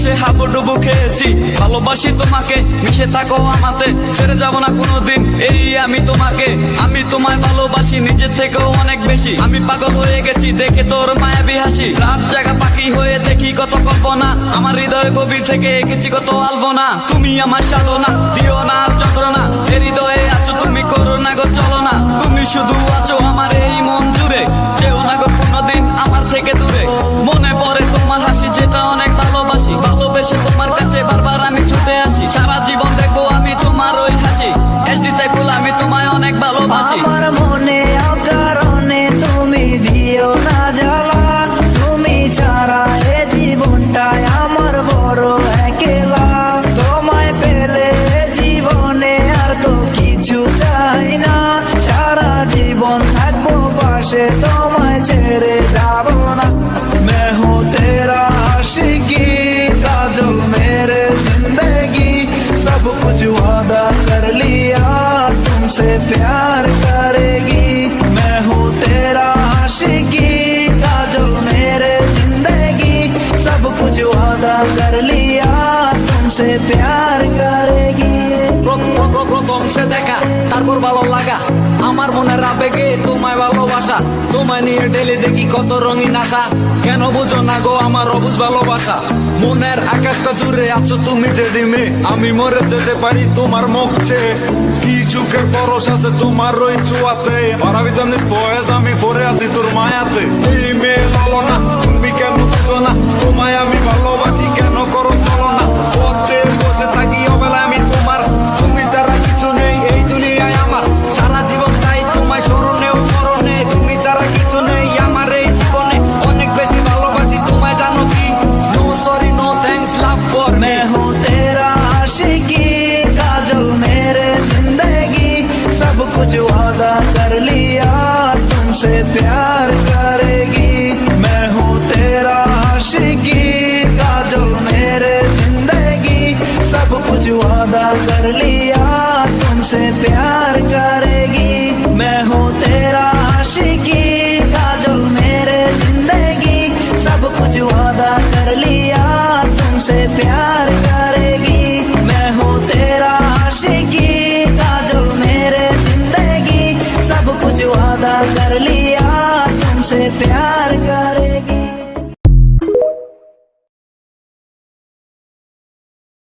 ভালোবেসে হাবুডুবু খেয়েছি, ভালোবাসি তোমাকে, মিশে থাকো আমাতে, ছেড়ে যাব না কোনোদিন এই আমি তোমাকে। আমি তোমায় ভালোবাসি নিজের থেকেও অনেক বেশি, আমি পাগল হয়ে গেছি দেখে তোর মায়াবী হাসি। রাত জাগা পাখি হয়ে দেখি কত কল্পনা, আমার হৃদয় গভীর থেকে এঁকেছি কত আলপনা। তুমি আমার সাধনা, দিও না আর যন্ত্রণা, এ হৃদয়ে আছো তুমি, করো না গো চলো না। তুমি শুধু আছো আমার এই মন জুড়ে, যেও না গো কোনোদিন আমার থেকে দূরে। মনে পড়ে তোমার হাসি যেটা অনেক ভালোবাসি, ভালোবেসে তোমার কাছে বারবার আমি ছুটে আসি। সারা জীবন দেখবো আমি তোমার ওই হাসি, এসডি চাইফুল আমি তোমায় অনেক ভালোবাসি। আমার মনে অকারণে তুমি দিও না জ্বালা, তুমি ছাড়া এ জীবনটাই আমার বড় একলা। তোমায় পেলে জীবনে আর তো কিছু চাই না, সারা জীবন থাকবো পাশে, তোমায় ছেড়ে যাব না। मैं हूँ तेरा आशिकी काजल मेरे जिंदगी, सब कुछ वादा कर लिया तुमसे प्यार करेगी। मैं हूँ तेरा आशिकी काजल मेरे जिंदगी, सब कुछ वादा कर लिया तुमसे प्यार करेगी। প্রথম সে দেখা তারপর ভালো লাগা, আমার মনের আবেগে তোমায় ভালোবাসা। তোমায় নিয়ে ডেলি দেখি কত রঙিন আশা, কেন বুঝো না গো আমার অবুঝ ভালোবাসা। মনের আকাশটা জুড়ে আছো তুমি যে ডিমে, আমি মরে যেতে পারি তোমার মুখ চেয়ে। কি চোখের পরশ আছে তোমার ওই চুয়াতে, পারাবিতানের ফয়েজ আমি পরে আছি তোর মায়াতে। এই মেয়ে বলো না তুমি কেন বুঝো না, তোমায় আমি ভালোবাসি কেন করো চলো না। পথে বসে থাকি অবেলায় আমি তোমার, তুমি ছাড়া কিছু নেই এই দুনিয়ায় আমার। সারা জীবন চাই তোমায় স্মরণে ও মরণে, তুমি ছাড়া কিছু নেই আমার এই জীবনে। অনেক বেশি ভালোবাসি তোমায় জানো কি, no sorry no thanks love for me. मैं हूँ तेरा आशिकी काजल मेरे जिंदगी, सब कुछ वादा कर लिया तुमसे प्यार करेगी। मैं हूँ तेरा आशिकी काजल मेरे जिंदगी, सब कुछ वादा कर लिया तुमसे प्यार करेगी। मैं हूँ तेरा आशिकी काजल मेरे जिंदगी, सब कुछ वादा कर लिया तुमसे प्यार करेगी। मैं हूँ तेरा आशिकी काजल मेरे जिंदगी, सब कुछ वादा कर लिया तुमसे प्यार कर